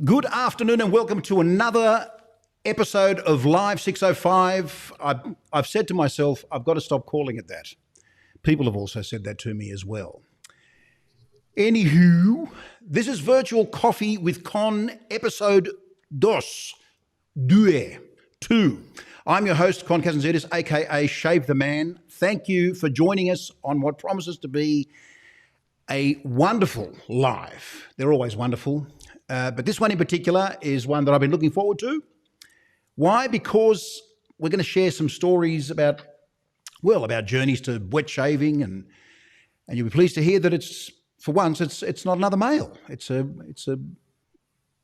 Good afternoon and welcome to another episode of Live 605. I've said to myself, I've got to stop calling it that. People have also said that to me as well. Anywho, this is Virtual Coffee with Con, episode 2. I'm your host, Con Kazantzidis, aka Shave the Man. Thank you for joining us on what promises to be a wonderful live. They're always wonderful. But this one in particular is one that I've been looking forward to. Why? Because we're going to share some stories about journeys to wet shaving, and you'll be pleased to hear that for once it's not another male. It's the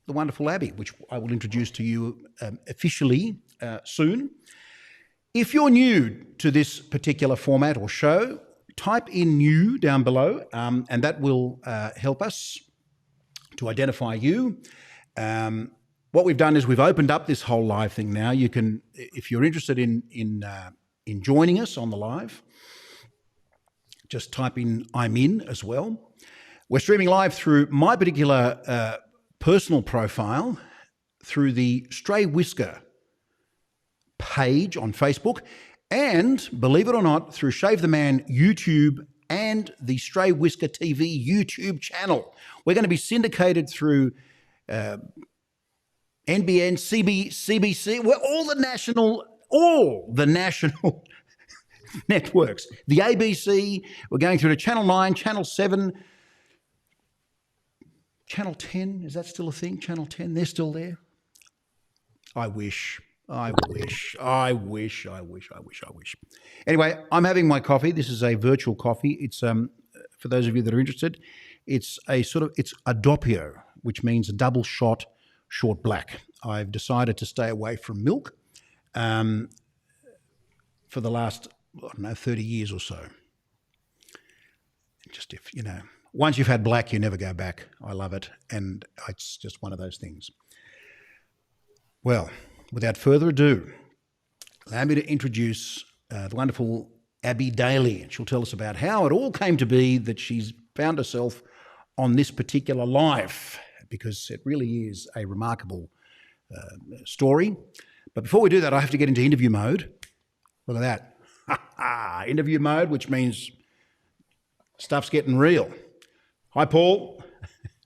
wonderful Abby, which I will introduce to you officially soon. If you're new to this particular format or show, type in new down below, and that will help us to identify you. What we've done is we've opened up this whole live thing now. You can, if you're interested in joining us on the live, just type in I'm in as well. We're streaming live through my particular personal profile, through the Stray Whisker page on Facebook, and believe it or not, through Shave the Man YouTube and the Stray Whisker TV YouTube channel. We're going to be syndicated through NBN, CBC, all the national networks. The ABC, we're going through to Channel 9, Channel 7, Channel 10, is that still a thing? Channel 10, they're still there? I wish. Anyway, I'm having my coffee. This is a virtual coffee. It's for those of you that are interested, it's a doppio, which means a double shot short black. I've decided to stay away from milk for the last 30 years or so. Just once you've had black, you never go back. I love it, and it's just one of those things. Well, without further ado, allow me to introduce the wonderful Abby Daly. She'll tell us about how it all came to be that she's found herself on this particular live, because it really is a remarkable story. But before we do that, I have to get into interview mode. Look at that. Interview mode, which means stuff's getting real. Hi, Paul.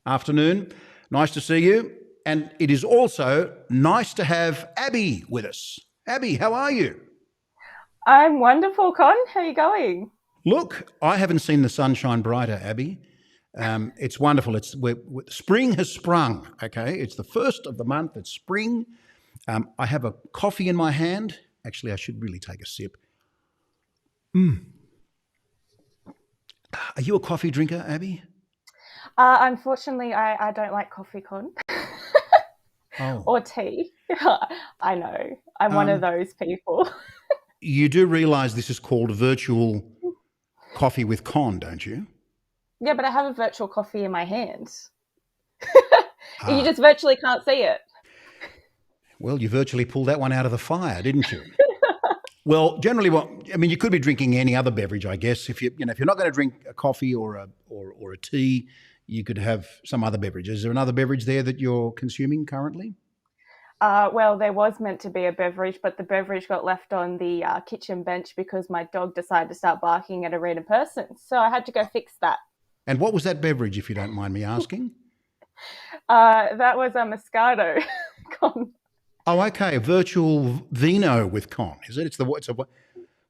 Afternoon. Nice to see you. And it is also nice to have Abby with us. Abby, how are you? I'm wonderful, Con. How are you going? Look, I haven't seen the sun shine brighter, Abby. It's wonderful. Spring has sprung, okay? It's the first of the month. It's spring. I have a coffee in my hand. Actually, I should really take a sip. Are you a coffee drinker, Abby? Unfortunately, I don't like coffee, Con. Or tea. I know. I'm one of those people. You do realise this is called virtual coffee with Con, don't you? Yeah, but I have a virtual coffee in my hand. You just virtually can't see it. Well, you virtually pulled that one out of the fire, didn't you? Well, generally, you could be drinking any other beverage, I guess. If you're not going to drink a coffee or a tea, you could have some other beverage. Is there another beverage there that you're consuming currently? Well, there was meant to be a beverage, but the beverage got left on the kitchen bench because my dog decided to start barking at a random person. So I had to go fix that. And what was that beverage, if you don't mind me asking? That was a Moscato. Oh, okay. A virtual vino with Con, is it?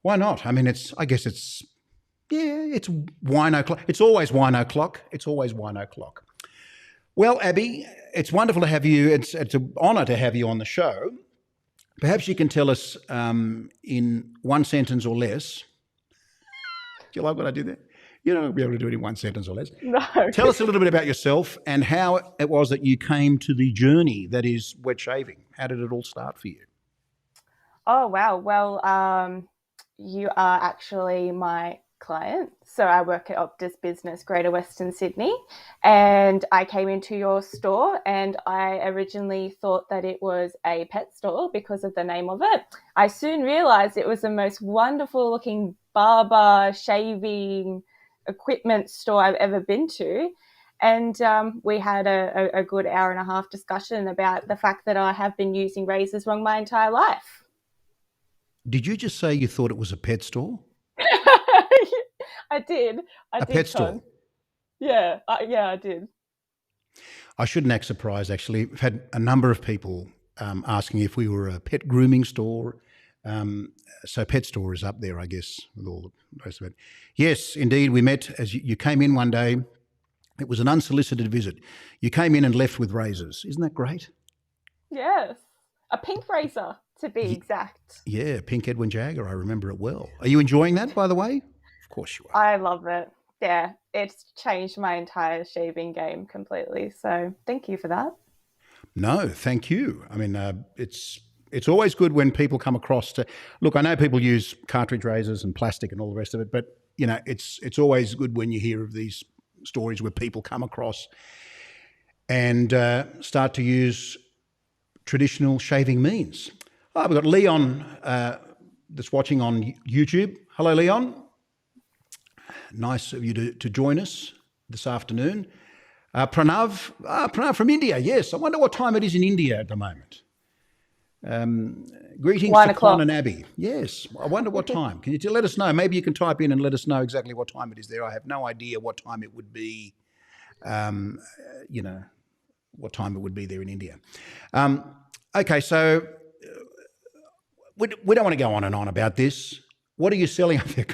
Why not? I mean, I guess it's Yeah, it's wine o'clock. It's always wine o'clock. It's always wine o'clock. Well, Abby, it's wonderful to have you. It's an honour to have you on the show. Perhaps you can tell us in one sentence or less. Do you like what I do there? You're not going to be able to do it in one sentence or less. No. Tell us a little bit about yourself and how it was that you came to the journey that is wet shaving. How did it all start for you? Oh, wow. Well, you are actually my client. So I work at Optus Business, Greater Western Sydney, and I came into your store and I originally thought that it was a pet store because of the name of it. I soon realised it was the most wonderful looking barber, shaving, equipment store I've ever been to. And we had a good hour and a half discussion about the fact that I have been using razors wrong my entire life. Did you just say you thought it was a pet store? I did. A pet store? Yeah, I did. I shouldn't act surprised, actually. We've had a number of people asking if we were a pet grooming store. So pet store is up there, I guess, with all the rest of it. Yes, indeed, we met as you came in one day. It was an unsolicited visit. You came in and left with razors. Isn't that great? Yes. A pink razor, to be exact. Yeah, pink Edwin Jagger. I remember it well. Are you enjoying that, by the way? Of course you are. I love it. Yeah, it's changed my entire shaving game completely. So thank you for that. No, thank you. I mean, it's always good when people come across to look. I know people use cartridge razors and plastic and all the rest of it, but you know, it's always good when you hear of these stories where people come across and start to use traditional shaving means. Oh, we've got Leon that's watching on YouTube. Hello, Leon. Nice of you to join us this afternoon. Pranav from India. Yes, I wonder what time it is in India at the moment. Greetings to Con and Abby. Yes, I wonder what time. Can you let us know? Maybe you can type in and let us know exactly what time it is there. I have no idea what time it would be, what time it would be there in India. Okay, so we don't want to go on and on about this. What are you selling up there?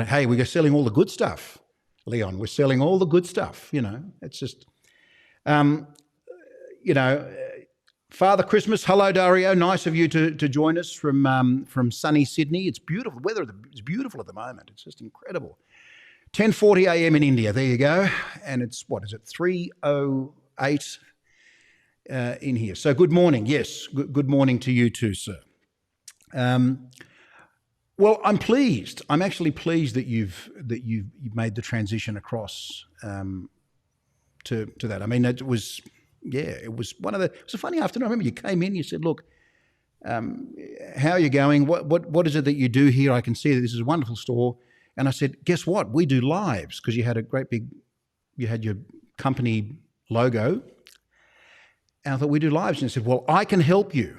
Hey, we're selling all the good stuff, Leon. We're selling all the good stuff, you know. It's just, Father Christmas. Hello, Dario. Nice of you to join us from sunny Sydney. It's beautiful. The weather is beautiful at the moment. It's just incredible. 10:40 a.m. in India. There you go. And it's, 3:08 in here. So good morning. Yes, good morning to you too, sir. Well, I'm pleased. I'm actually pleased that you've made the transition across to that. I mean, it was a funny afternoon. I remember you came in, you said, look, how are you going? What is it that you do here? I can see that this is a wonderful store. And I said, guess what? We do lives, because you had you had your company logo. And I thought, we do lives. And I said, well, I can help you.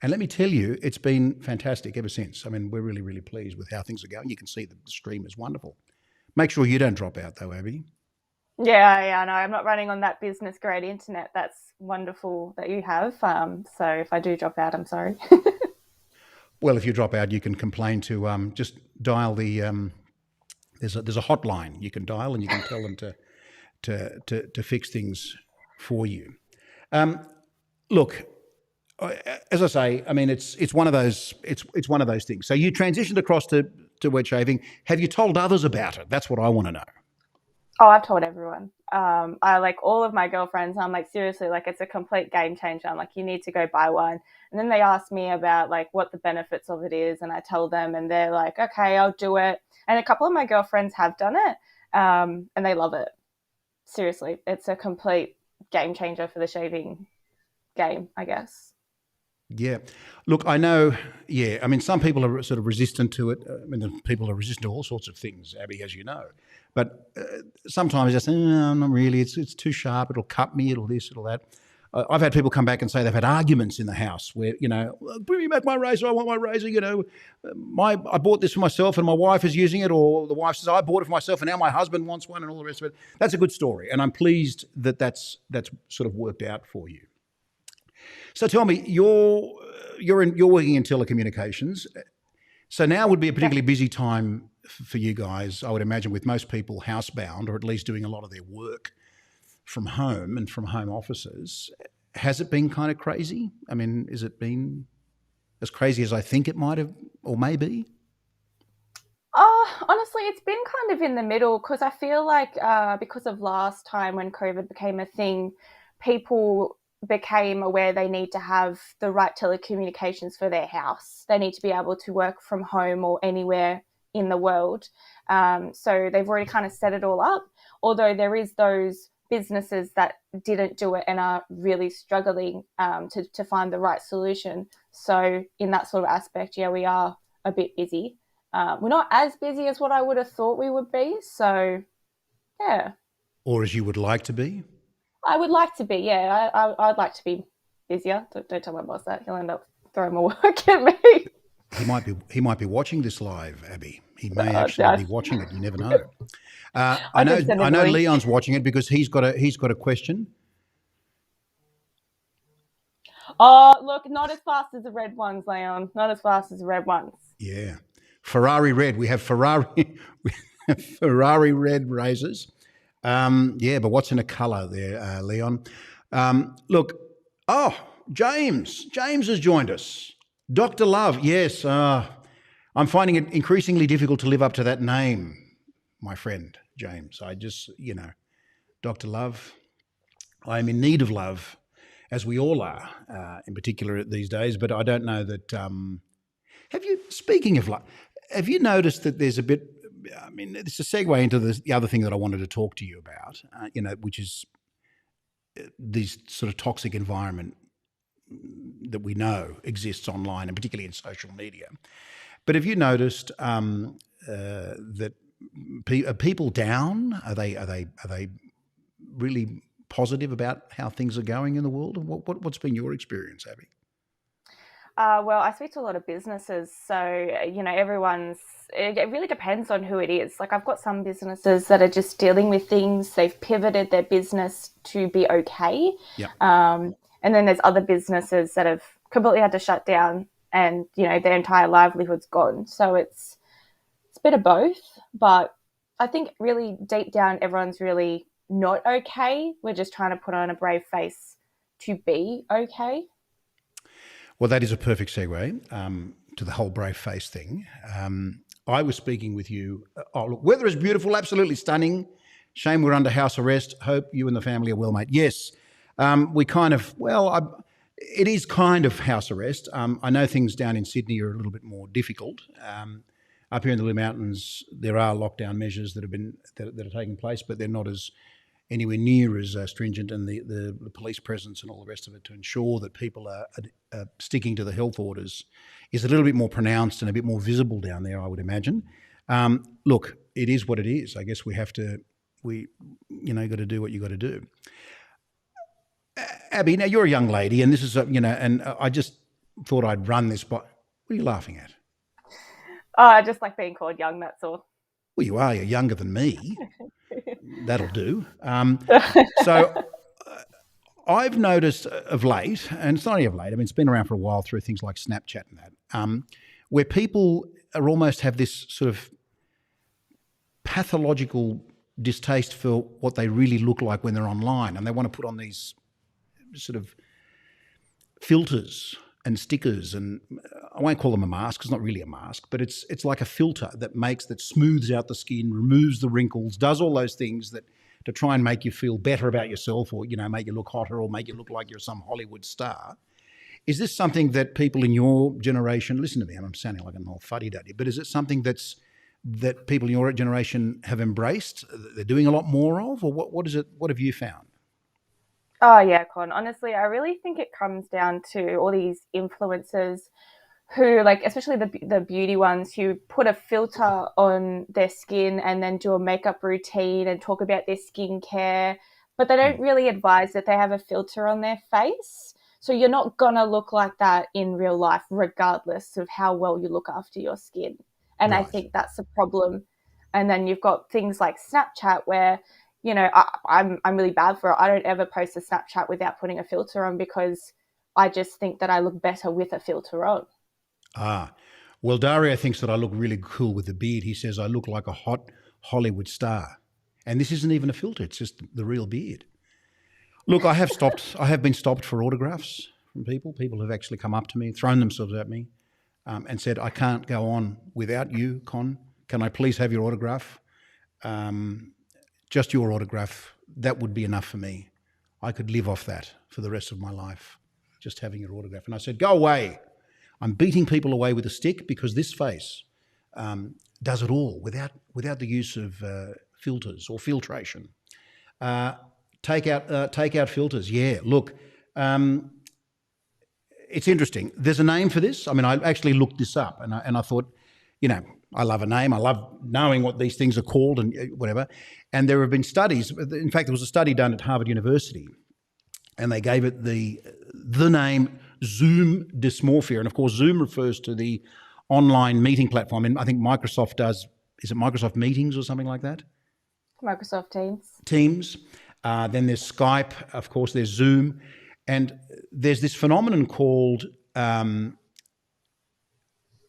And let me tell you, it's been fantastic ever since. I mean, we're really, really pleased with how things are going. You can see that the stream is wonderful. Make sure you don't drop out though, Abby. Yeah, no, I'm not running on that business grade internet. That's wonderful that you have. So if I do drop out, I'm sorry. Well, if you drop out, you can complain to just dial the there's a hotline you can dial, and you can tell them to fix things for you. Look, as I say, I mean, it's one of those things. So you transitioned across to wet shaving. Have you told others about it? That's what I want to know. Oh, I've told everyone. I like all of my girlfriends. I'm like, seriously, like it's a complete game changer. I'm like, you need to go buy one. And then they ask me about like what the benefits of it is, and I tell them, and they're like, okay, I'll do it. And a couple of my girlfriends have done it, and they love it. Seriously, it's a complete game changer for the shaving game, I guess. Yeah. Look, I know, yeah, I mean, some people are sort of resistant to it. I mean, people are resistant to all sorts of things, Abby, as you know. But sometimes they say, no, not really, it's too sharp, it'll cut me, it'll this, it'll that. I've had people come back and say they've had arguments in the house where, bring me back my razor, I want my razor, I bought this for myself and my wife is using it, or the wife says, I bought it for myself and now my husband wants one, and all the rest of it. That's a good story, and I'm pleased that that's sort of worked out for you. So tell me, you're working in telecommunications. So now would be a particularly busy time for you guys, I would imagine, with most people housebound or at least doing a lot of their work from home and from home offices. Has it been kind of crazy? I mean, has it been as crazy as I think it might have or may be? Honestly, it's been kind of in the middle because I feel like because of last time when COVID became a thing, people became aware they need to have the right telecommunications for their house. They need to be able to work from home or anywhere in the world. So they've already kind of set it all up, although there is those businesses that didn't do it and are really struggling to find the right solution. So in that sort of aspect, yeah, we are a bit busy. We're not as busy as what I would have thought we would be. So, yeah. Or as you would like to be? I would like to be, yeah. I'd like to be busier. Don't tell my boss that. He'll end up throwing more work at me. He might be watching this live, Abby. He may actually be watching it. You never know. I know Leon's watching it because he's got a question. Oh, look, not as fast as the red ones, Leon. Not as fast as the red ones. Yeah. Ferrari red. We have Ferrari red razors. Yeah, but what's in a colour there, Leon? Look, James has joined us. Dr. Love, yes. I'm finding it increasingly difficult to live up to that name, my friend, James. I just, Dr. Love, I am in need of love, as we all are, in particular these days, but I don't know that... speaking of love, have you noticed that there's a bit... I mean, it's a segue into the other thing that I wanted to talk to you about, which is these sort of toxic environment that we know exists online and particularly in social media. But have you noticed that are people down? Are they really positive about how things are going in the world? What's been your experience, Abby? Well, I speak to a lot of businesses, so it really depends on who it is. Like I've got some businesses that are just dealing with things. They've pivoted their business to be okay. Yeah. And then there's other businesses that have completely had to shut down and, their entire livelihood's gone. So it's a bit of both, but I think really deep down, everyone's really not okay. We're just trying to put on a brave face to be okay. Well, that is a perfect segue to the whole brave face thing. I was speaking with you. Look, weather is beautiful, absolutely stunning. Shame we're under house arrest. Hope you and the family are well, mate. Yes, it is kind of house arrest. I know things down in Sydney are a little bit more difficult. Up here in the Blue Mountains, there are lockdown measures that are taking place, but they're not as anywhere near as stringent, and the police presence and all the rest of it to ensure that people are sticking to the health orders is a little bit more pronounced and a bit more visible down there, I would imagine. Look, it is what it is. I guess we got to do what you got to do. Abby, now you're a young lady, and this is and I just thought I'd run this by. What are you laughing at? I just like being called young, that's all. Well, you are. You're younger than me. That'll do. So I've noticed of late, and it's not only of late, I mean, it's been around for a while through things like Snapchat and that, where people are almost have this sort of pathological distaste for what they really look like when they're online, and they want to put on these sort of filters and stickers, and I won't call them a mask, it's not really a mask, but it's like a filter that smooths out the skin, removes the wrinkles, does all those things that to try and make you feel better about yourself, or make you look hotter, or make you look like you're some Hollywood star. Is this something that people in your generation, listen to me, I'm sounding like an old fuddy-duddy, but is it something that people in your generation have embraced, they're doing a lot more of, or what is it? What have you found? Oh, yeah, Con. Honestly, I really think it comes down to all these influencers who, like, especially the beauty ones, who put a filter on their skin and then do a makeup routine and talk about their skincare, but they don't really advise that they have a filter on their face. So you're not going to look like that in real life, regardless of how well you look after your skin. And right. I think that's the problem. And then you've got things like Snapchat where, I'm really bad for it. I don't ever post a Snapchat without putting a filter on because I just think that I look better with a filter on. Well, Dario thinks that I look really cool with the beard. He says I look like a hot Hollywood star. And this isn't even a filter, it's just the real beard. Look, I have been stopped for autographs from people. People have actually come up to me, thrown themselves at me, and said, I can't go on without you, Con. Can I please have your autograph? Just your autograph. That would be enough for me. I could live off that for the rest of my life, just having your autograph. And I said, go away. I'm beating people away with a stick because this face does it all without the use of filters or filtration. Take out filters. Yeah, look, it's interesting. There's a name for this. I mean, I actually looked this up and I thought, you know, I love a name. I love knowing what these things are called and whatever. And there have been studies. In fact, there was a study done at Harvard University and they gave it the name Zoom dysmorphia. And of course, Zoom refers to the online meeting platform. And I think Microsoft does, is it Microsoft Meetings or something like that? Microsoft Teams. Teams. Then there's Skype. Of course, there's Zoom. And there's this phenomenon called Zoom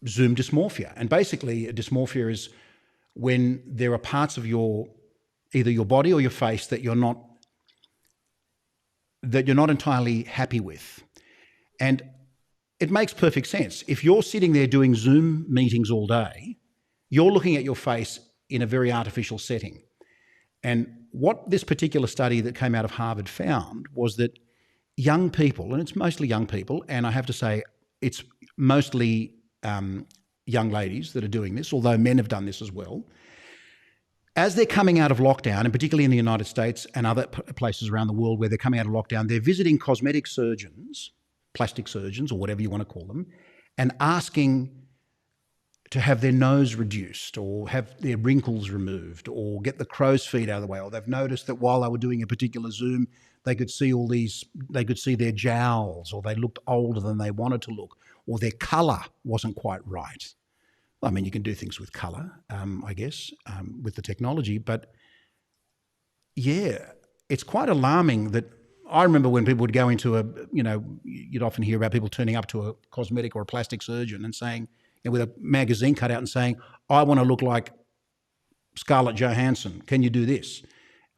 dysmorphia. And basically, dysmorphia is when there are parts of either your body or your face that you're not entirely happy with. And it makes perfect sense. If you're sitting there doing Zoom meetings all day, you're looking at your face in a very artificial setting. And what this particular study that came out of Harvard found was that young people, and it's mostly young people, and I have to say it's mostly young ladies that are doing this, although men have done this as well. As they're coming out of lockdown, and particularly in the United States and other places around the world where they're coming out of lockdown, they're visiting cosmetic surgeons, plastic surgeons, or whatever you want to call them, and asking to have their nose reduced or have their wrinkles removed or get the crow's feet out of the way. Or they've noticed that while they were doing a particular Zoom, they could see their jowls, or they looked older than they wanted to look, or their colour wasn't quite right. I mean, you can do things with colour, I guess, with the technology, but yeah, it's quite alarming that I remember when people would go into you'd often hear about people turning up to a cosmetic or a plastic surgeon and saying, with a magazine cut out and saying, I want to look like Scarlett Johansson. Can you do this?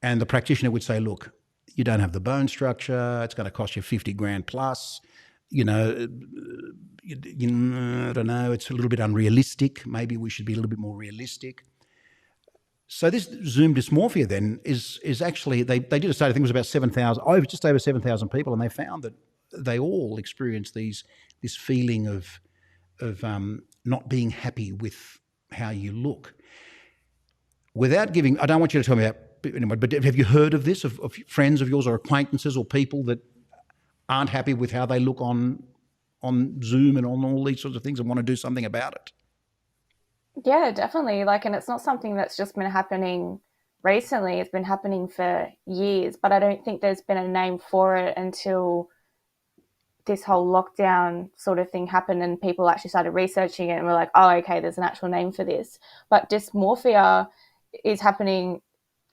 And the practitioner would say, look, you don't have the bone structure. It's going to cost you 50 grand plus. I don't know. It's a little bit unrealistic. Maybe we should be a little bit more realistic. So this Zoom dysmorphia then is actually, they did a study, I think it was about 7,000, just over 7,000 people, and they found that they all experience this feeling of not being happy with how you look. Without giving, I don't want you to tell me about anybody, but have you heard of this, of friends of yours or acquaintances or people that aren't happy with how they look on Zoom and on all these sorts of things and want to do something about it? Yeah, definitely. And it's not something that's just been happening recently. It's been happening for years, but I don't think there's been a name for it until this whole lockdown sort of thing happened and people actually started researching it and were like, oh, okay, there's an actual name for this. But dysmorphia is happening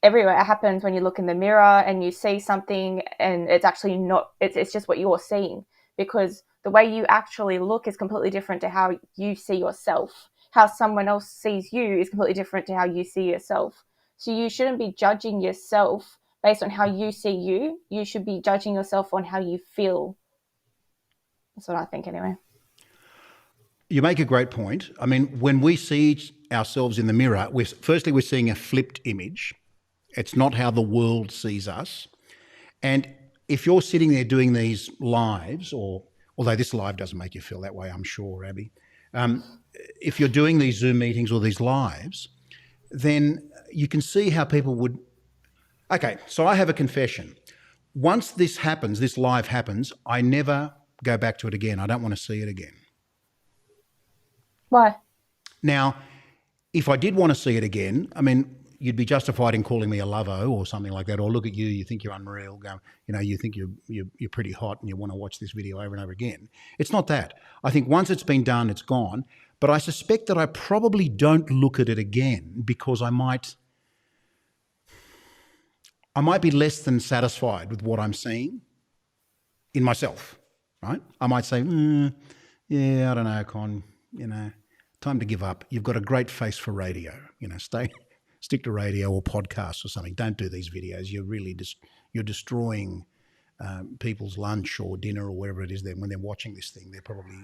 everywhere. It happens when you look in the mirror and you see something and it's actually not, it's just what you're seeing, because the way you actually look is completely different to how you see yourself. How someone else sees you is completely different to how you see yourself. So you shouldn't be judging yourself based on how you see you. You should be judging yourself on how you feel. That's what I think anyway. You make a great point. I mean, when we see ourselves in the mirror, we're seeing a flipped image. It's not how the world sees us. And if you're sitting there doing these lives, although this live doesn't make you feel that way, I'm sure, Abby, if you're doing these Zoom meetings or these lives, then you can see how people would... Okay, so I have a confession. Once this happens, this live happens, I never go back to it again. I don't want to see it again. Why? Now, if I did want to see it again, I mean, you'd be justified in calling me a lovo or something like that, or look at you, you think you're unreal, you think you're pretty hot and you want to watch this video over and over again. It's not that. I think once it's been done, it's gone. But I suspect that I probably don't look at it again because I might be less than satisfied with what I'm seeing in myself, right? I might say, yeah, I don't know, Con, time to give up. You've got a great face for radio. Stick to radio or podcasts or something. Don't do these videos. You're really you're destroying people's lunch or dinner or wherever it is. Then when they're watching this thing, they're probably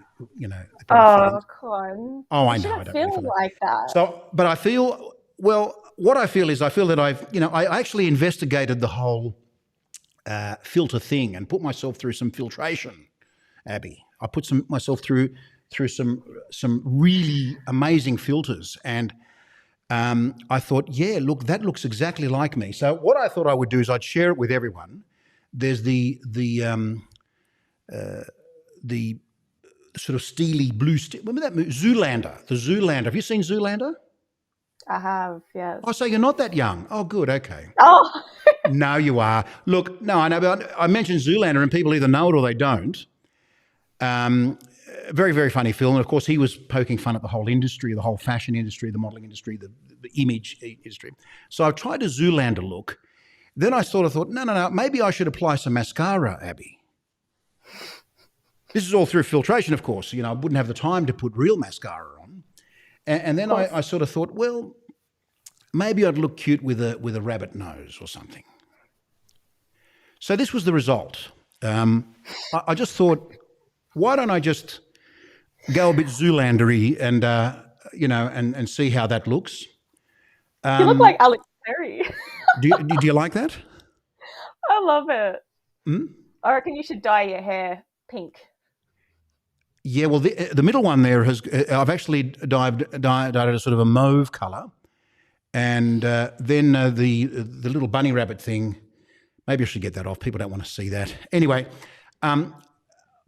Oh, come on. Oh, I You know. I shouldn't don't feel really feel like that. So, but I feel what I feel is that I actually investigated the whole filter thing and put myself through some filtration. Abby, I put myself through some really amazing filters, and I thought, yeah, look, that looks exactly like me. So what I thought I would do is I'd share it with everyone. There's the sort of steely blue. Remember that movie, Zoolander? The Zoolander. Have you seen Zoolander? I have, yes. Oh, so you're not that young. Oh, good. Okay. Oh, No, you are. Look, no, I know. But I mentioned Zoolander, and people either know it or they don't. Very, very funny film. And of course, he was poking fun at the whole industry, the whole fashion industry, the modelling industry, the image industry. So I tried a Zoolander look. Then I sort of thought, no, maybe I should apply some mascara, Abby. This is all through filtration, of course. I wouldn't have the time to put real mascara on. And then I sort of thought, well, maybe I'd look cute with a rabbit nose or something. So this was the result. I just thought, why don't I just go a bit Zoolander-y and and see how that looks? you look like Alex Perry. Do you like that? I love it. Hmm? I reckon you should dye your hair pink. Yeah, well, the middle one there I've actually dyed it a sort of a mauve colour, and then the little bunny rabbit thing. Maybe I should get that off. People don't want to see that. Anyway,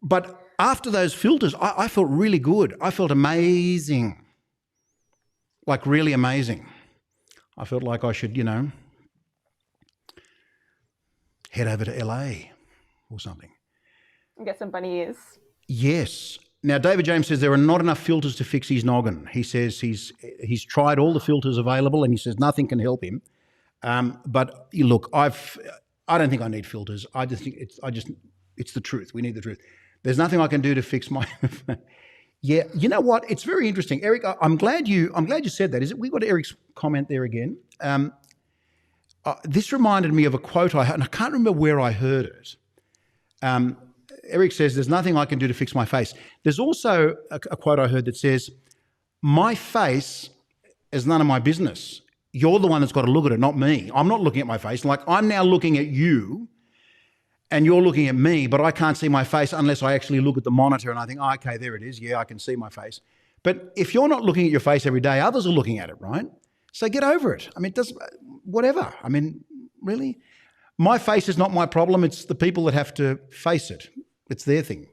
but after those filters, I felt really good. I felt amazing, like really amazing. I felt like I should, head over to LA or something. And get some bunny ears. Yes. Now, David James says there are not enough filters to fix his noggin. He says he's tried all the filters available, and he says nothing can help him. But look, I don't think I need filters. I just think it's the truth. We need the truth. There's nothing I can do to fix my. Yeah, you know what? It's very interesting, Eric. I'm glad you said that. We got Eric's comment there again. This reminded me of a quote I heard, and I can't remember where I heard it. Eric says, "There's nothing I can do to fix my face." There's also a quote I heard that says, "My face is none of my business. You're the one that's got to look at it, not me. I'm not looking at my face. Like, I'm now looking at you and you're looking at me, but I can't see my face unless I actually look at the monitor and I think, oh, okay, there it is. Yeah, I can see my face." But if you're not looking at your face every day, others are looking at it, right? So get over it. I mean, it doesn't, whatever. I mean, really? My face is not my problem. It's the people that have to face it. It's their thing.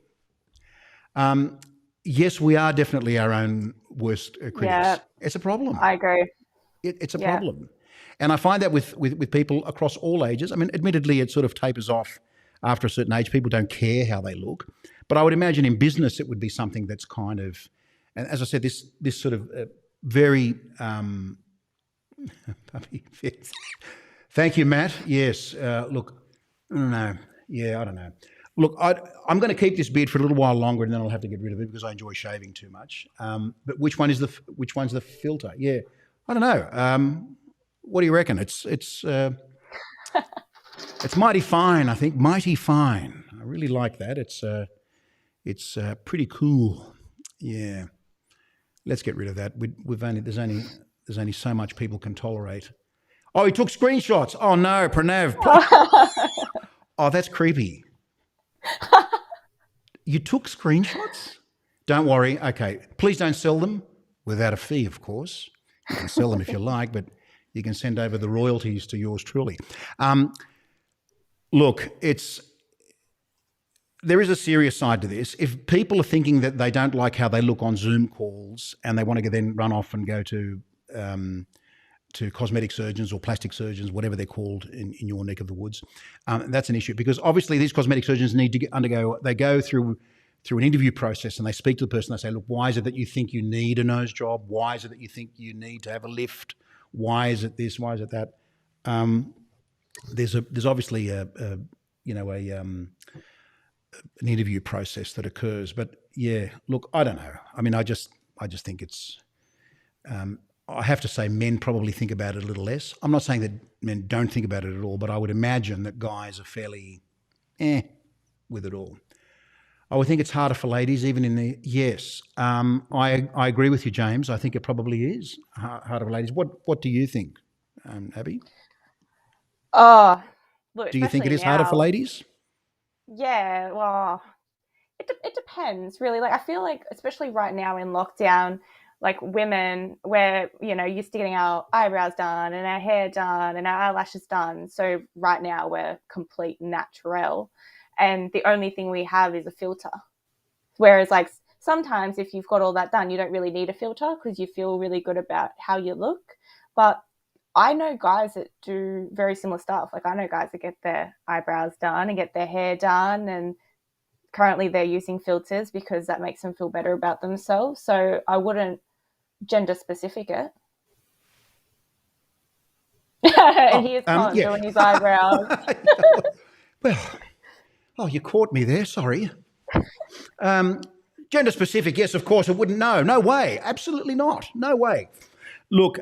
Yes, we are definitely our own worst critics. Yeah, it's a problem. I agree. It's a problem. And I find that with people across all ages. I mean, admittedly, it sort of tapers off after a certain age. People don't care how they look. But I would imagine in business it would be something that's kind of, and as I said, this sort of very, thank you, Matt. Yes, look, I don't know. Yeah, I don't know. Look, I'm going to keep this beard for a little while longer, and then I'll have to get rid of it because I enjoy shaving too much. But which one's the filter? Yeah, I don't know. What do you reckon? It's mighty fine. I think mighty fine. I really like that. It's pretty cool. Yeah. Let's get rid of that. There's only so much people can tolerate. Oh, he took screenshots. Oh no, Pranav. Oh, that's creepy. You took screenshots? Don't worry. Okay. Please don't sell them without a fee, of course. You can sell them if you like, but you can send over the royalties to yours truly. Look, there is a serious side to this. If people are thinking that they don't like how they look on Zoom calls and they want to then run off and go to cosmetic surgeons or plastic surgeons, whatever they're called in your neck of the woods, that's an issue because obviously these cosmetic surgeons need to they go through an interview process and they speak to the person. They say, look, why is it that you think you need a nose job? Why is it that you think you need to have a lift? Why is it this? Why is it that? There's obviously an interview process that occurs, but yeah, look, I don't know. I mean, I just think it's I have to say men probably think about it a little less. I'm not saying that men don't think about it at all, but I would imagine that guys are fairly with it all. I would think it's harder for ladies, even in the yes. I agree with you, James. I think it probably is harder for ladies. What do you think, Abby? Oh, look, Do you think it especially is harder for now. ladies? Yeah, well, it depends really. Like I feel like especially right now in lockdown, like women, we're used to getting our eyebrows done and our hair done and our eyelashes done. So right now we're complete natural, and the only thing we have is a filter. Whereas like sometimes if you've got all that done, you don't really need a filter because you feel really good about how you look. But I know guys that do very similar stuff. Like I know guys that get their eyebrows done and get their hair done, and currently they're using filters because that makes them feel better about themselves. So I wouldn't gender specific it. And Oh, here's Con yeah. doing his eyebrows. Well, oh, you caught me there. Sorry. Gender specific, yes, of course. I wouldn't know. No way. Absolutely not. No way. Look,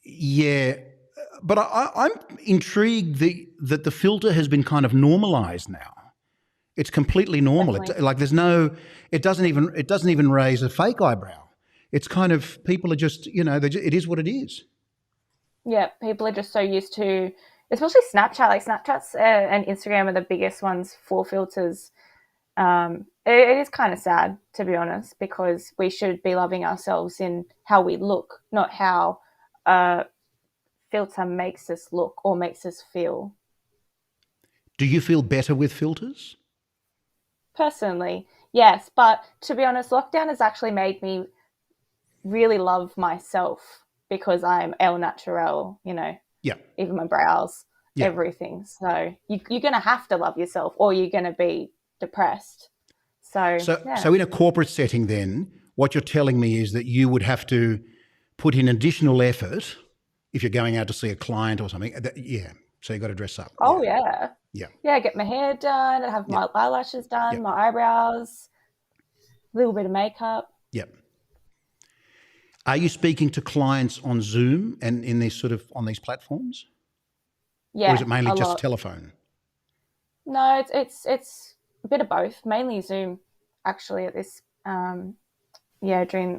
yeah, but I'm intrigued that the filter has been kind of normalised now. It's completely normal. Definitely. Like there's no. It doesn't even raise a fake eyebrow. It's kind of people are just it is what it is. Yeah, people are just so used to, especially Snapchat. Like Snapchat's and Instagram are the biggest ones for filters. It is kind of sad, to be honest, because we should be loving ourselves in how we look, not how a filter makes us look or makes us feel. Do you feel better with filters? Personally, yes, but to be honest, lockdown has actually made me really love myself because I'm el natural, Yeah. even my brows, Yeah. everything. So you're going to have to love yourself or you're going to be depressed. So yeah. So in a corporate setting then, what you're telling me is that you would have to put in additional effort if you're going out to see a client or something. Yeah. So you've got to dress up. Oh, yeah. Yeah. Yeah, get my hair done, have my eyelashes done, my eyebrows, a little bit of makeup. Yep. Are you speaking to clients on Zoom and in these on these platforms? Yeah, or is it mainly a just lot. telephone? No, it's a bit of both. Mainly Zoom, actually, at this during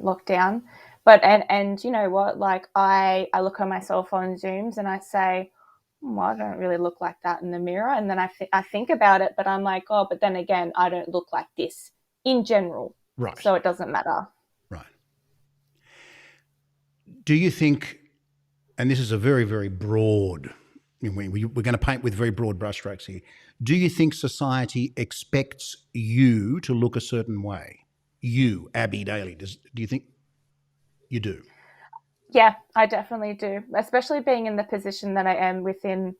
lockdown. But and you know what? Like I look at myself on Zooms and I say, I don't really look like that in the mirror. And then I think about it, but I'm like, oh, but then again, I don't look like this in general. Right. So it doesn't matter. Right. Do you think, and this is a very, very broad, we're going to paint with very broad brushstrokes here. Do you think society expects you to look a certain way? You, Abby Daly, do you think you do? Yeah, I definitely do, especially being in the position that I am within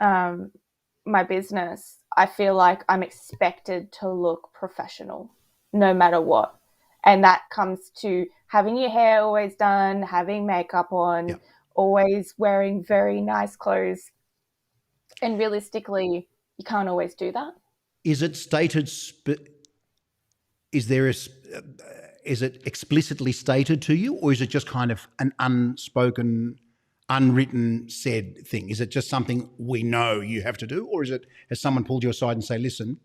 my business. I feel like I'm expected to look professional no matter what. And that comes to having your hair always done, having makeup on, always wearing very nice clothes. And realistically, you can't always do that. Is it stated, is it explicitly stated to you, or is it just kind of an unspoken, unwritten said thing? Is it just something we know you have to do, or has someone pulled you aside and say, listen,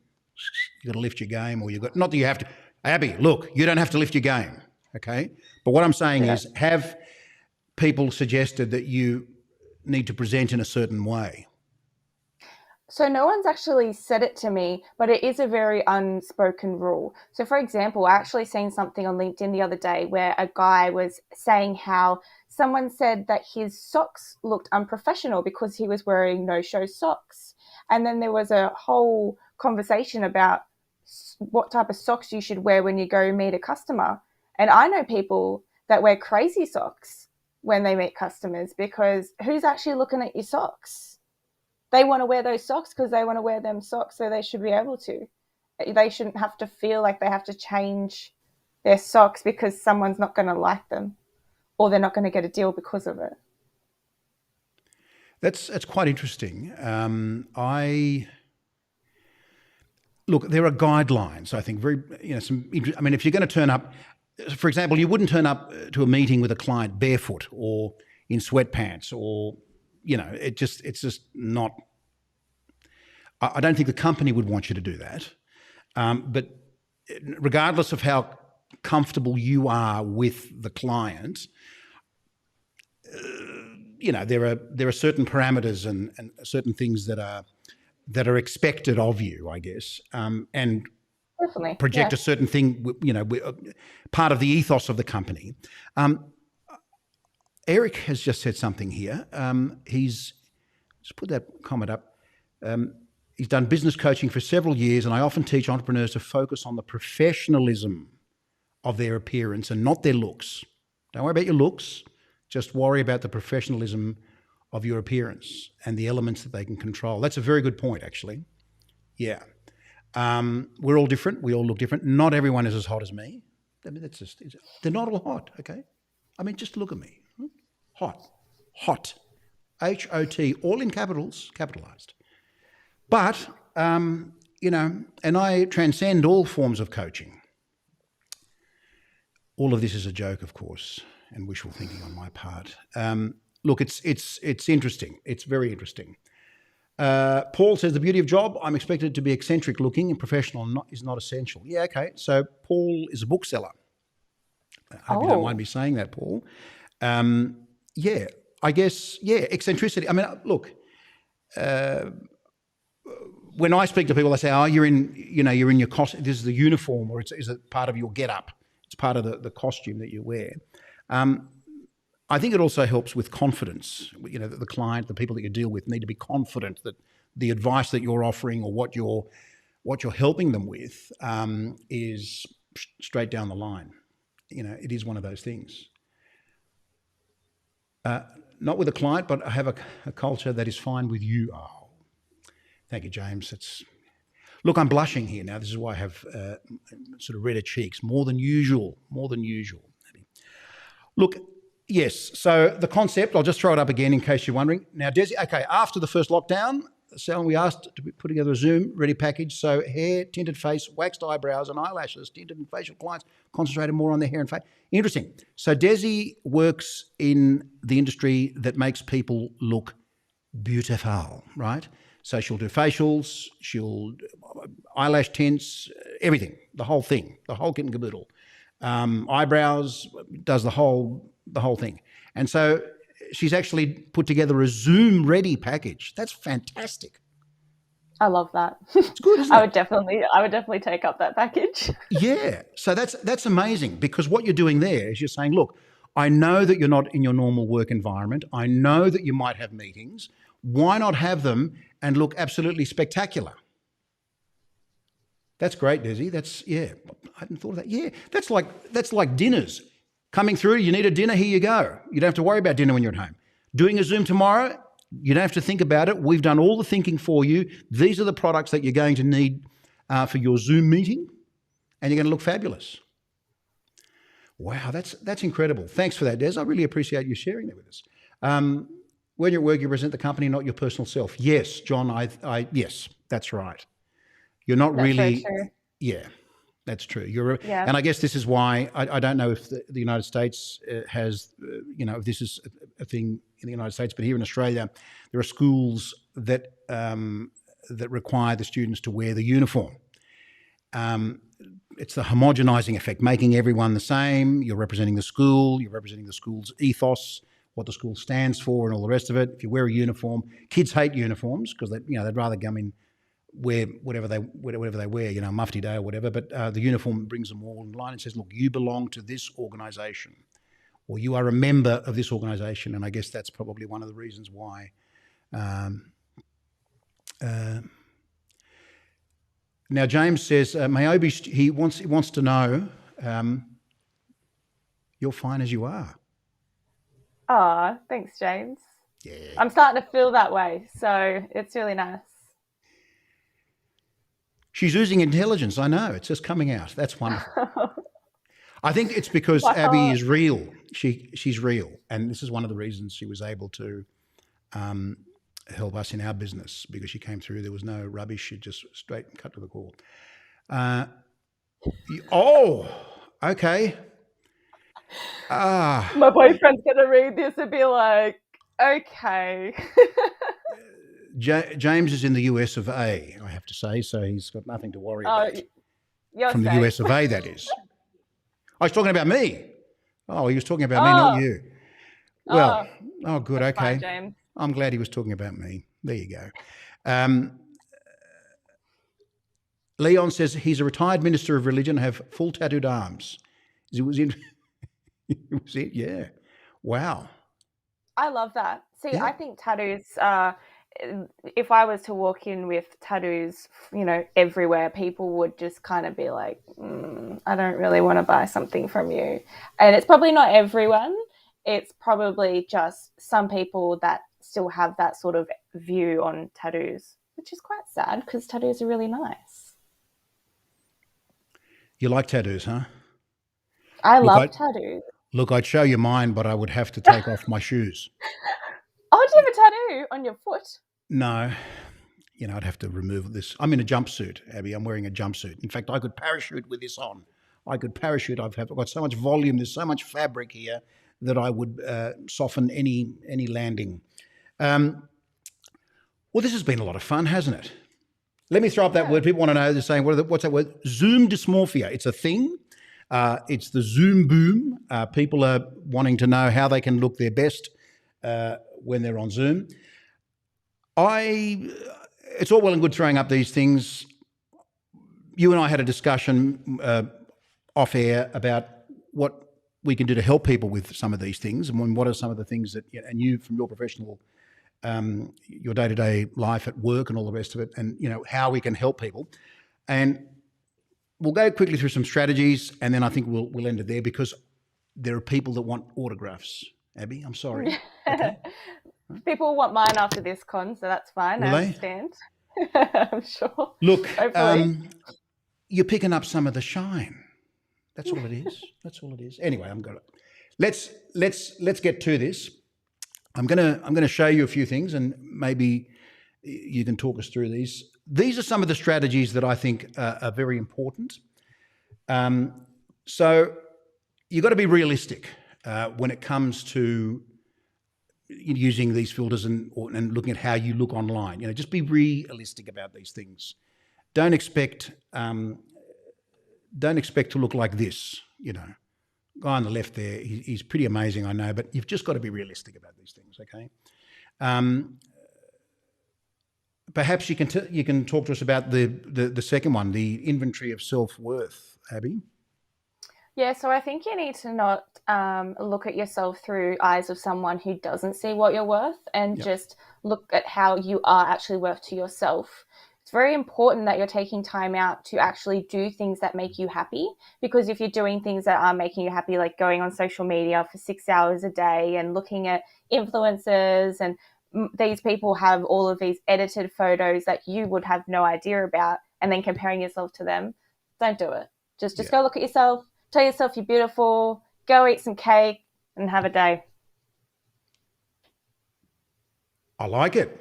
you've got to lift your game, or not that you have to, Abby, look, you don't have to lift your game, okay? But what I'm saying is, have people suggested that you need to present in a certain way? So no one's actually said it to me, but it is a very unspoken rule. So for example, I actually seen something on LinkedIn the other day where a guy was saying how someone said that his socks looked unprofessional because he was wearing no-show socks. And then there was a whole conversation about what type of socks you should wear when you go meet a customer. And I know people that wear crazy socks when they meet customers because who's actually looking at your socks? They want to wear those socks because they want to wear them socks, so they should be able to. They shouldn't have to feel like they have to change their socks because someone's not going to like them or they're not going to get a deal because of it. That's quite interesting. Look, there are guidelines, I think, if you're going to turn up, for example, you wouldn't turn up to a meeting with a client barefoot or in sweatpants, or it's just not. I don't think the company would want you to do that. But regardless of how comfortable you are with the client, there are certain parameters and certain things that are expected of you, I guess, and Definitely project a certain thing. Part of the ethos of the company. Eric has just said something here. He's just put that comment up. He's done business coaching for several years, and I often teach entrepreneurs to focus on the professionalism of their appearance and not their looks. Don't worry about your looks. Just worry about the professionalism of your appearance and the elements that they can control. That's a very good point, actually. Yeah. We're all different. We all look different. Not everyone is as hot as me. I mean, they're not all hot, okay? I mean, just look at me. Hot. H-O-T, all in capitals, capitalized. But, and I transcend all forms of coaching. All of this is a joke, of course, and wishful thinking on my part. Look, it's interesting. It's very interesting. Paul says, the beauty of job, I'm expected to be eccentric looking and professional is not essential. Yeah, okay. So Paul is a bookseller. I hope you don't mind me saying that, Paul. Yeah, I guess, eccentricity. I mean, look, when I speak to people, they say, oh, you're in your costume, this is the uniform, or is it part of your get-up? It's part of the costume that you wear. I think it also helps with confidence. That the client, the people that you deal with need to be confident that the advice that you're offering or what you're helping them with is straight down the line. It is one of those things. Not with a client, but I have a culture that is fine with you. Oh, thank you, James. Look, I'm blushing here now. This is why I have sort of redder cheeks, more than usual. Look, yes, so the concept, I'll just throw it up again in case you're wondering. Now, Desi, okay, after the first lockdown, so we asked to put together a Zoom ready package. So hair, tinted face, waxed eyebrows and eyelashes, tinted and facial clients concentrated more on their hair and face. Interesting. So Desi works in the industry that makes people look beautiful, right? So she'll do facials, she'll eyelash tints, everything, the whole thing, the whole kit and caboodle. Eyebrows, does the whole thing. And so she's actually put together a Zoom ready package. That's fantastic. I love that. It's good, isn't it? I would definitely take up that package. Yeah. So that's amazing, because what you're doing there is you're saying, look, I know that you're not in your normal work environment. I know that you might have meetings. Why not have them and look absolutely spectacular? That's great, Desi. I hadn't thought of that. Yeah, that's like dinners. Coming through, you need a dinner, here you go. You don't have to worry about dinner when you're at home. Doing a Zoom tomorrow, you don't have to think about it. We've done all the thinking for you. These are the products that you're going to need for your Zoom meeting, and you're going to look fabulous. Wow, that's incredible. Thanks for that, Des. I really appreciate you sharing that with us. When you're at work, you present the company, not your personal self. Yes, John, yes, that's right. You're not that's really... very true. Yeah, that's true. And I guess this is why I don't know if the United States has, if this is a thing in the United States, but here in Australia, there are schools that require the students to wear the uniform. It's the homogenizing effect, making everyone the same. You're representing the school, you're representing the school's ethos, what the school stands for, and all the rest of it. If you wear a uniform, kids hate uniforms because they'd rather come in, wear whatever they wear, mufti day or whatever. But the uniform brings them all in line and says, look, you belong to this organisation, or you are a member of this organisation. And I guess that's probably one of the reasons why. Now James says, Mayobi, he wants to know, you're fine as you are. Oh, thanks, James. Yeah. I'm starting to feel that way, so it's really nice. She's oozing intelligence. I know. It's just coming out. That's wonderful. I think it's because Abby is real. She's real. And this is one of the reasons she was able to help us in our business, because she came through. There was no rubbish. She just straight cut to the core. Oh, okay. Ah, My boyfriend's going to read this and be like, okay. James is in the US of A, I have to say, so he's got nothing to worry Oh, about. you're From the safe. US of A, that is. I was talking about me. Oh, he was talking about me, not Oh, you. Well, oh, oh, good, that's fine, okay. James. I'm glad he was talking about me. There you go. Um, Leon says he's a retired minister of religion, have full tattooed arms. Was it? Was it? Yeah. Wow. I love that. See, Yeah. I think tattoos, if I was to walk in with tattoos, everywhere, people would just kind of be like, I don't really want to buy something from you. And it's probably not everyone. It's probably just some people that still have that sort of view on tattoos, which is quite sad because tattoos are really nice. You like tattoos, huh? I Look, love tattoos. I'd show you mine, but I would have to take off my shoes. Oh, do you have a tattoo on your foot? No, I'd have to remove this. I'm in a jumpsuit, Abby. I'm wearing a jumpsuit. In fact, I could parachute with this on. I could parachute. I've got so much volume. There's so much fabric here that I would soften any landing. Well, this has been a lot of fun, hasn't it? Let me throw up that word. People want to know. They're saying, what's that word? Zoom dysmorphia. It's a thing. It's the Zoom boom. People are wanting to know how they can look their best when they're on Zoom. It's all well and good throwing up these things. You and I had a discussion off air about what we can do to help people with some of these things, and what are some of the things that, and you from your professional, your day-to-day life at work and all the rest of it, and how we can help people. And we'll go quickly through some strategies, and then I think we'll end it there because there are people that want autographs. Abby, I'm sorry. Okay. People want mine after this con, so that's fine. Will I they? understand. I'm sure. Look, Hopefully. you're picking up some of the shine. That's all it is. That's all it is. Anyway, I'm gonna let's get to this. I'm gonna show you a few things, and maybe you can talk us through these. These are some of the strategies that I think are very important. So you've got to be realistic when it comes to using these filters and looking at how you look online. Just be realistic about these things. Don't expect to look like this. Guy on the left there, he's pretty amazing, I know, but you've just got to be realistic about these things. Okay. Perhaps you can talk to us about the second one, the inventory of self-worth, Abby. Yeah, so I think you need to not look at yourself through eyes of someone who doesn't see what you're worth, and just look at how you are actually worth to yourself. It's very important that you're taking time out to actually do things that make you happy, because if you're doing things that are making you happy, like going on social media for 6 hours a day and looking at influencers, and these people have all of these edited photos that you would have no idea about, and then comparing yourself to them, don't do it. Just go look at yourself. Tell yourself you're beautiful, go eat some cake and have a day. I like it.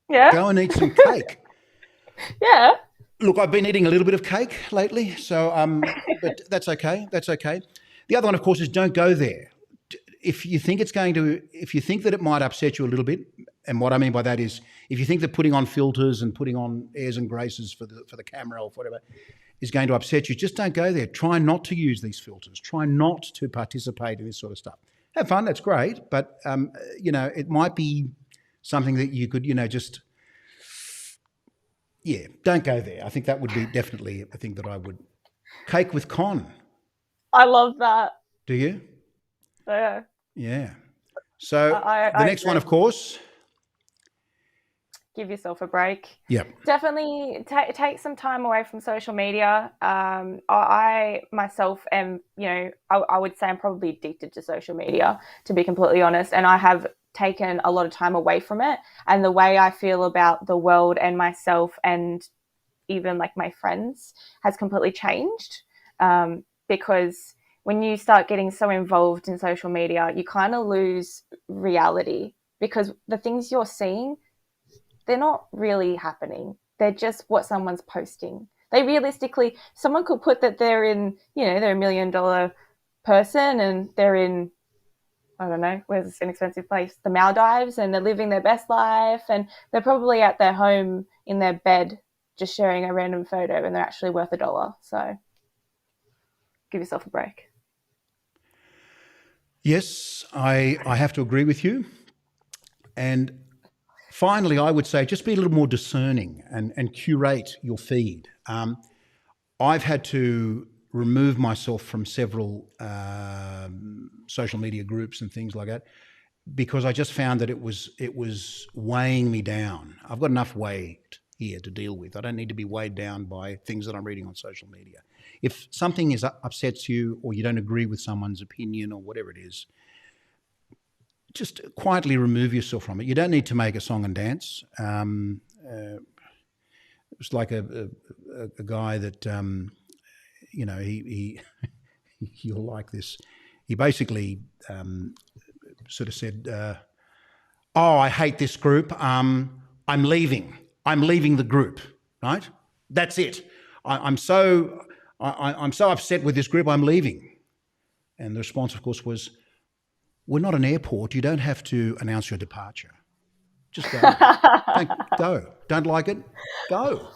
Yeah. Go and eat some cake. Yeah. Look, I've been eating a little bit of cake lately, so but that's okay. That's okay. The other one, of course, is don't go there. If you think that it might upset you a little bit, and what I mean by that is, if you think that putting on filters and putting on airs and graces for the camera or whatever is going to upset you, just don't go there. Try not to use these filters. Try not to participate in this sort of stuff. Have fun, that's great, but it might be something that you could, don't go there. I think that would be definitely a thing that I would. Cake with con. I love that. Do you? Yeah. Yeah. So the next one, of course. Give yourself a break. Yeah. Definitely take some time away from social media. I myself am, I would say I'm probably addicted to social media, to be completely honest. And I have taken a lot of time away from it. And the way I feel about the world and myself and even like my friends has completely changed. Because when you start getting so involved in social media, you kind of lose reality, because the things you're seeing, they're not really happening. They're just what someone's posting. Someone could put that they're in, they're $1 million person, and they're in, I don't know, where's an expensive place, the Maldives, and they're living their best life, and they're probably at their home in their bed just sharing a random photo, and they're actually worth $1. So give yourself a break. Yes, I have to agree with you. And finally, I would say just be a little more discerning and curate your feed. I've had to remove myself from several social media groups and things like that because I just found that it was weighing me down. I've got enough weight here to deal with. I don't need to be weighed down by things that I'm reading on social media. If something upsets you or you don't agree with someone's opinion or whatever it is, just quietly remove yourself from it. You don't need to make a song and dance. It was like a guy that, he you'll like this. He basically sort of said, I hate this group. I'm leaving. I'm leaving the group, right? That's it. I'm so upset with this group, I'm leaving. And the response, of course, was, we're not an airport. You don't have to announce your departure. Just go. Go. Don't like it? Go.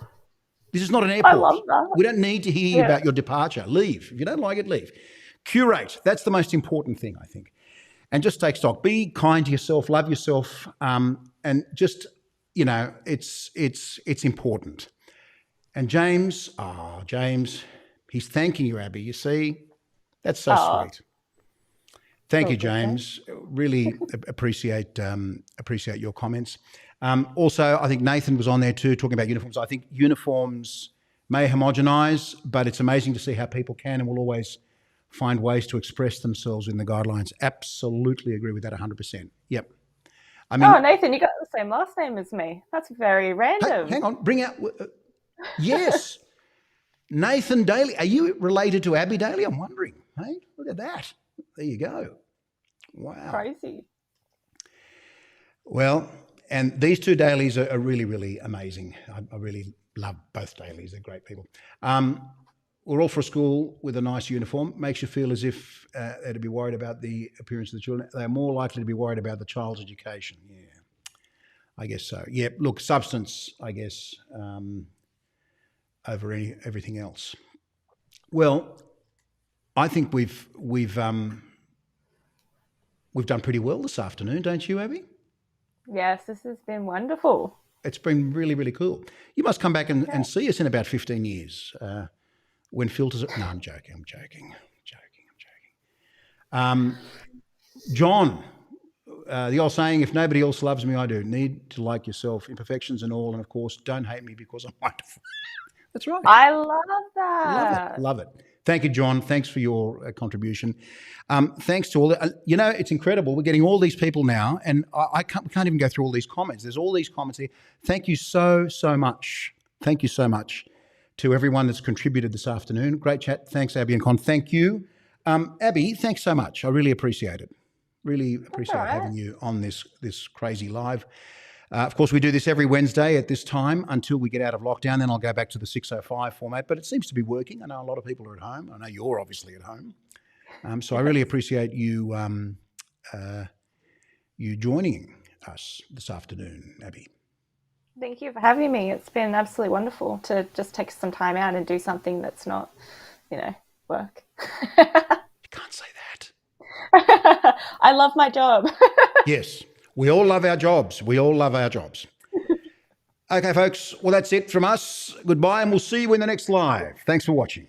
This is not an airport. I love that. We don't need to hear about your departure. Leave. If you don't like it, leave. Curate. That's the most important thing, I think. And just take stock. Be kind to yourself. Love yourself. And just, it's important. And James, he's thanking you, Abby. You see, that's so sweet. Thank you, James. Really appreciate your comments. Also, I think Nathan was on there too, talking about uniforms. I think uniforms may homogenise, but it's amazing to see how people can and will always find ways to express themselves in the guidelines. Absolutely agree with that 100%. Yep. I mean, Nathan, you got the same last name as me. That's very random. Hey, hang on, bring out. Yes, Nathan Daly. Are you related to Abby Daly? I'm wondering. Hey, look at that. There you go. Wow. Crazy. Well, and these two Dailies are really, really amazing. I really love both Dailies. They're great people. We're all for a school with a nice uniform. Makes you feel as if they're to be worried about the appearance of the children. They're more likely to be worried about the child's education. Yeah, I guess so. Yeah, look, substance, I guess, over everything else. Well, I think we've done pretty well this afternoon, don't you, Abby? Yes, this has been wonderful. It's been really, really cool. You must come back and see us in about 15 years when filters. No, I'm joking. John, the old saying, if nobody else loves me, I do. Need to like yourself, imperfections and all. And of course, don't hate me because I'm wonderful. That's right. I love that. Love it. Thank you, John. Thanks for your contribution. Thanks to all it's incredible. We're getting all these people now, and we can't even go through all these comments. There's all these comments here. Thank you so much. Thank you so much to everyone that's contributed this afternoon. Great chat. Thanks, Abby and Con. Thank you. Abby, thanks so much. I really appreciate it. Really appreciate having you on this crazy live. Of course, we do this every Wednesday at this time until we get out of lockdown. Then I'll go back to the 6:05 format, but it seems to be working. I know a lot of people are at home. I know you're obviously at home. So I really appreciate you joining us this afternoon, Abby. Thank you for having me. It's been absolutely wonderful to just take some time out and do something that's not, work. You can't say that. I love my job. Yes. We all love our jobs. Okay, folks. Well, that's it from us. Goodbye, and we'll see you in the next live. Thanks for watching.